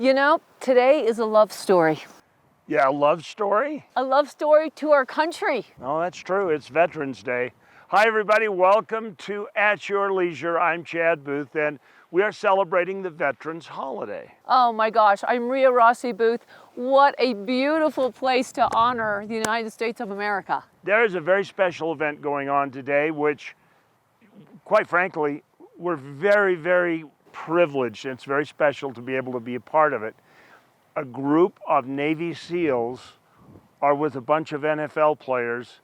You know, today is a love story. Yeah, a love story? A love story to our country. Oh, that's true. It's Veterans Day. Hi, everybody. Welcome to At Your Leisure. I'm Chad Booth, and we are celebrating the Veterans Holiday. Oh my gosh, I'm Rhea Rossi Booth. What a beautiful place to honor the United States of America. There is a very special event going on today, which, quite frankly, we're very, very privileged. It's very special to be able to be a part of it. A group of Navy SEALs are with a bunch of NFL players,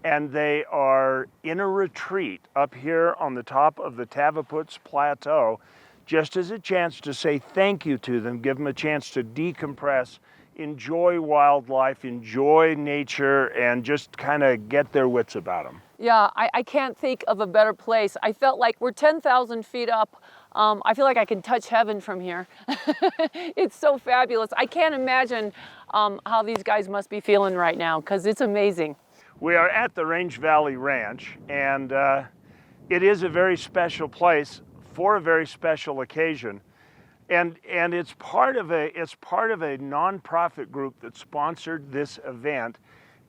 and they are in a retreat up here on the top of the Tavaputs Plateau, just as a chance to say thank you to them, give them a chance to decompress, enjoy wildlife, enjoy nature, and just kind of get their wits about them. Yeah, I can't think of a better place. I felt like we're 10,000 feet up. I feel like I can touch heaven from here. It's so fabulous. I can't imagine how these guys must be feeling right now, because it's amazing. We are at the Range Valley Ranch, and it is a very special place for a very special occasion. And it's part of a nonprofit group that sponsored this event.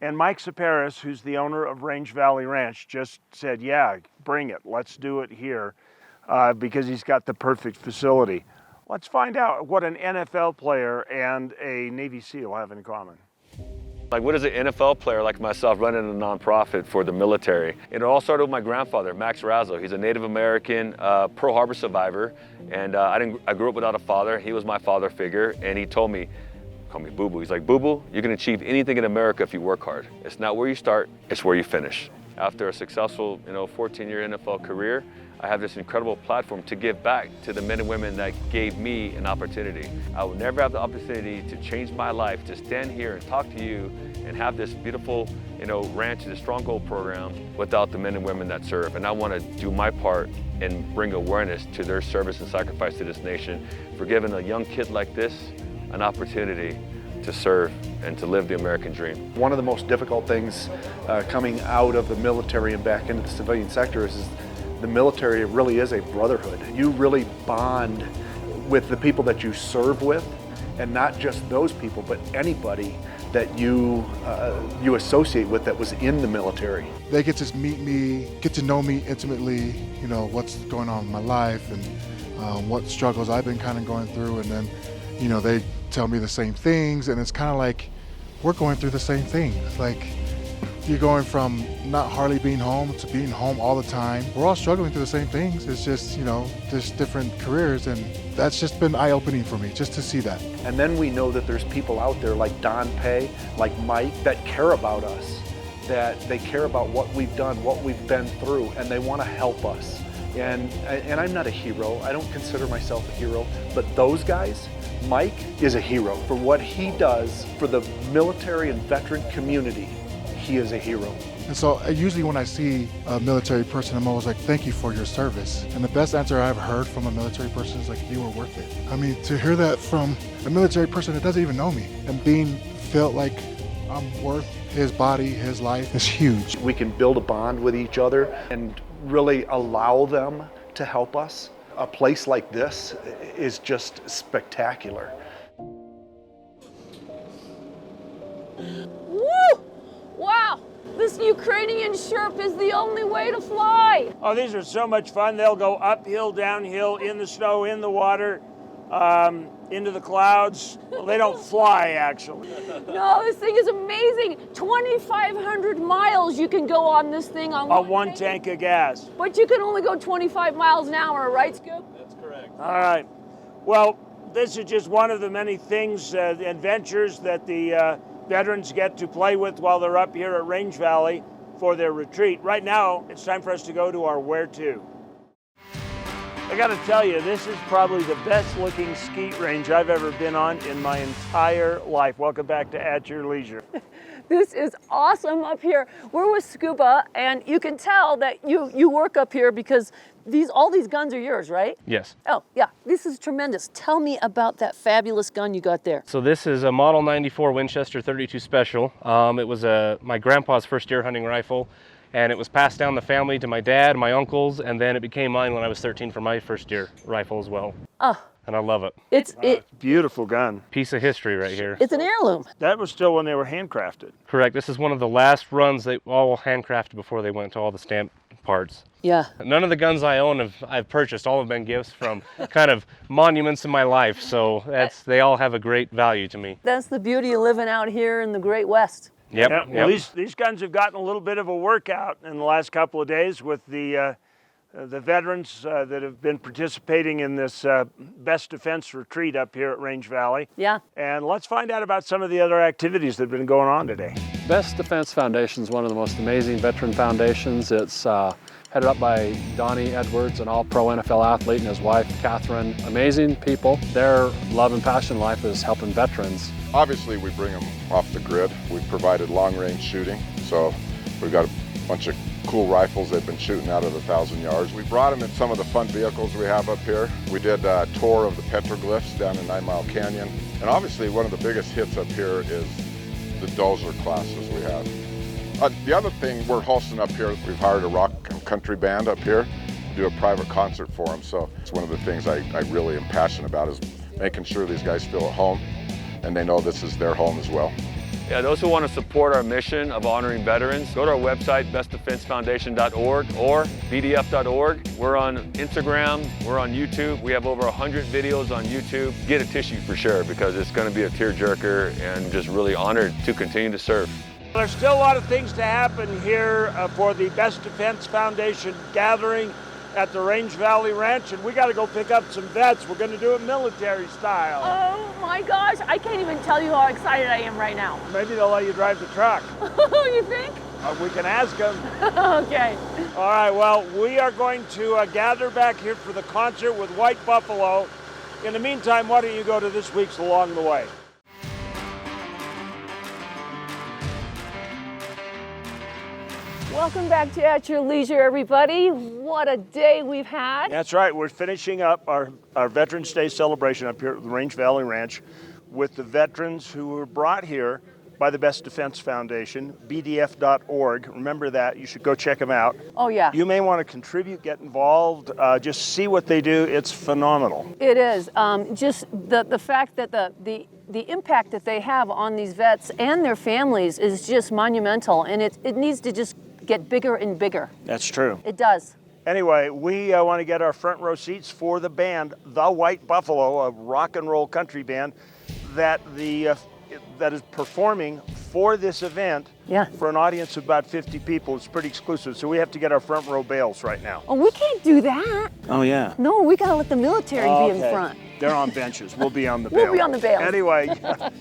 And Mike Saparis, who's the owner of Range Valley Ranch, just said, yeah, bring it. Let's do it here, because he's got the perfect facility. Let's find out what an NFL player and a Navy SEAL have in common. Like, what does an NFL player like myself running a nonprofit for the military? It all started with my grandfather, Max Razzo. He's a Native American Pearl Harbor survivor, and I grew up without a father. He was my father figure, and he told me, call me Boo Boo. He's like, Boo Boo, you can achieve anything in America if you work hard. It's not where you start, it's where you finish. After a successful, 14-year NFL career, I have this incredible platform to give back to the men and women that gave me an opportunity. I will never have the opportunity to change my life, to stand here and talk to you and have this beautiful, ranch, the Strong Gold program without the men and women that serve. And I want to do my part and bring awareness to their service and sacrifice to this nation for giving a young kid like this an opportunity to serve and to live the American dream. One of the most difficult things coming out of the military and back into the civilian sector is the military really is a brotherhood. You really bond with the people that you serve with, and not just those people, but anybody that you associate with that was in the military. They get to meet me, get to know me intimately, what's going on in my life and what struggles I've been kind of going through, and then, they tell me the same things, and it's kind of like we're going through the same things. Like, you're going from not hardly being home to being home all the time. We're all struggling through the same things. It's just, there's different careers, and that's just been eye-opening for me, just to see that. And then we know that there's people out there like Don Pay, like Mike, that care about us, that they care about what we've done, what we've been through, and they want to help us. And I'm not a hero. I don't consider myself a hero, but those guys, Mike is a hero for what he does for the military and veteran community. He is a hero. And so usually when I see a military person, I'm always like, thank you for your service. And the best answer I've heard from a military person is like, you were worth it. I mean, to hear that from a military person that doesn't even know me and being felt like I'm worth his body, his life, is huge. We can build a bond with each other and really allow them to help us. A place like this is just spectacular. Woo! Wow! This Ukrainian Sherp is the only way to fly. Oh, these are so much fun. They'll go uphill, downhill, in the snow, in the water, into the clouds. Well, they don't fly, actually. No, this thing is amazing. 2,500 miles you can go on this thing on one tank of gas. But you can only go 25 miles an hour, right, Scoop? That's correct. All right. Well, this is just one of the many things, adventures that the veterans get to play with while they're up here at Range Valley for their retreat. Right now, it's time for us to go to our where to. I got to tell you, this is probably the best looking skeet range I've ever been on in my entire life. Welcome back to At Your Leisure. This is awesome up here. We're with Scuba, and you can tell that you work up here because all these guns are yours, right? Yes. Oh, yeah. This is tremendous. Tell me about that fabulous gun you got there. So this is a Model 94 Winchester 32 Special. It was my grandpa's first deer hunting rifle, and it was passed down the family to my dad, my uncles, and then it became mine when I was 13 for my first deer rifle as well. Oh, and I love it. It's Beautiful gun. Piece of history right here. it's an heirloom. That was still when they were handcrafted. Correct. This is one of the last runs they all handcrafted before they went to all the stamp parts. Yeah. None of the guns I own I've purchased. All have been gifts from kind of monuments in my life. So they all have a great value to me. That's the beauty of living out here in the Great West. Yep. Yeah, well, these guns have gotten a little bit of a workout in the last couple of days with the veterans that have been participating in this Best Defense retreat up here at Range Valley. Yeah. And let's find out about some of the other activities that have been going on today. Best Defense Foundation is one of the most amazing veteran foundations. It's headed up by Donnie Edwards, an all-pro NFL athlete, and his wife, Catherine. Amazing people. Their love and passion in life is helping veterans. Obviously, we bring them off the grid. We've provided long-range shooting, so we've got a bunch of cool rifles they've been shooting out of 1,000 yards. We brought them in some of the fun vehicles we have up here. We did a tour of the petroglyphs down in 9 Mile Canyon. And obviously, one of the biggest hits up here is the dozer classes we have. The other thing, we're hosting up here, we've hired a rock and country band up here to do a private concert for them. So it's one of the things I really am passionate about is making sure these guys feel at home and they know this is their home as well. Yeah, those who want to support our mission of honoring veterans, go to our website, bestdefensefoundation.org or bdf.org. We're on Instagram, we're on YouTube. We have over 100 videos on YouTube. Get a tissue for sure, because it's going to be a tearjerker, and just really honored to continue to serve. There's still a lot of things to happen here for the Best Defense Foundation gathering at the Range Valley Ranch, and we got to go pick up some vets. We're going to do it military style. Oh my gosh, I can't even tell you how excited I am right now. Maybe they'll let you drive the truck. You think? We can ask them. Okay. All right, well, we are going to gather back here for the concert with White Buffalo. In the meantime, why don't you go to this week's Along the Way? Welcome back to At Your Leisure, everybody. What a day we've had. That's right. We're finishing up our Veterans Day celebration up here at the Range Valley Ranch with the veterans who were brought here by the Best Defense Foundation, bdf.org. Remember that. You should go check them out. Oh, yeah. You may want to contribute, get involved, just see what they do. It's phenomenal. It is. Just the fact that the impact that they have on these vets and their families is just monumental, and it needs to just get bigger and bigger. That's true. It does. Anyway, we want to get our front row seats for the band, the White Buffalo, a rock and roll country band that is performing for this event. Yeah. For an audience of about 50 people. It's pretty exclusive, so we have to get our front row bales right now. Oh, we can't do that. Oh, yeah. No, we gotta let the military be in front. They're on benches. We'll be on the bales. We'll be on the bales. Anyway,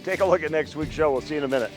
take a look at next week's show. We'll see you in a minute.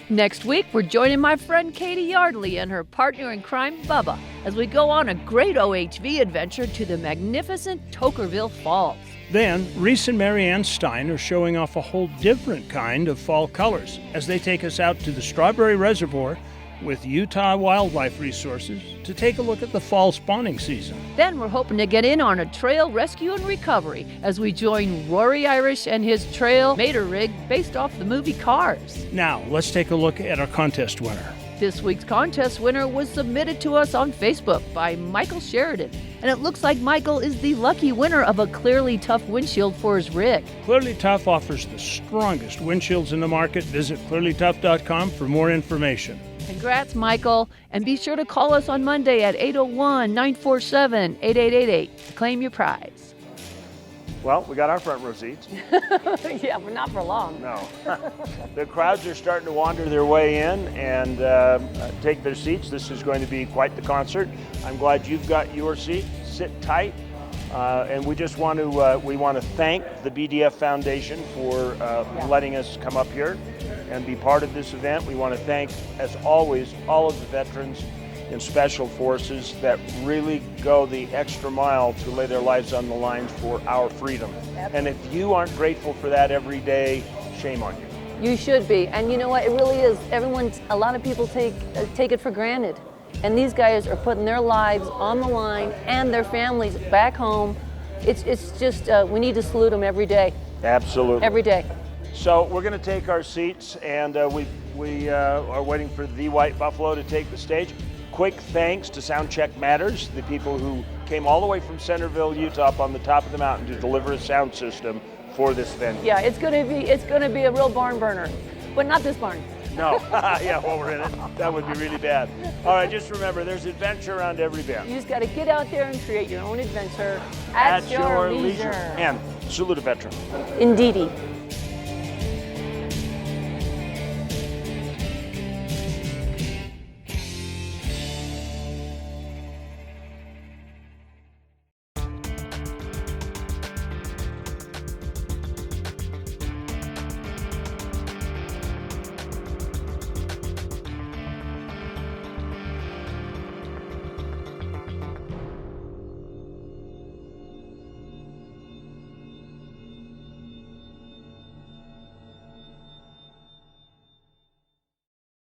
Next week, we're joining my friend Katie Yardley and her partner in crime, Bubba, as we go on a great OHV adventure to the magnificent Tokerville Falls. Then, Reese and Marianne Stein are showing off a whole different kind of fall colors as they take us out to the Strawberry Reservoir with Utah Wildlife Resources to take a look at the fall spawning season. Then we're hoping to get in on a trail rescue and recovery as we join Rory Irish and his trail Mater rig based off the movie Cars. Now, let's take a look at our contest winner. This week's contest winner was submitted to us on Facebook by Michael Sheridan, and it looks like Michael is the lucky winner of a Clearly Tough windshield for his rig. Clearly Tough offers the strongest windshields in the market. Visit clearlytough.com for more information. Congrats, Michael, and be sure to call us on Monday at 801-947-8888 to claim your prize. Well, we got our front row seats. Yeah, but not for long. No. The crowds are starting to wander their way in and take their seats. This is going to be quite the concert. I'm glad you've got your seat. Sit tight. And we just want to thank the BDF Foundation for letting us come up here and be part of this event. We want to thank, as always, all of the veterans in Special Forces that really go the extra mile to lay their lives on the line for our freedom. And if you aren't grateful for that every day, shame on you. You should be. And you know what? It really is. A lot of people take it for granted. And these guys are putting their lives on the line and their families back home. It's just, we need to salute them every day. Absolutely. Every day. So we're going to take our seats, and we are waiting for the White Buffalo to take the stage. Quick thanks to Soundcheck Matters, the people who came all the way from Centerville, Utah, up on the top of the mountain to deliver a sound system for this venue. Yeah, it's gonna be a real barn burner, but not this barn. No, yeah, while we're in it, that would be really bad. All right, just remember, there's adventure around every bend. You just got to get out there and create your own adventure at your leisure. And salute a veteran. Indeedy.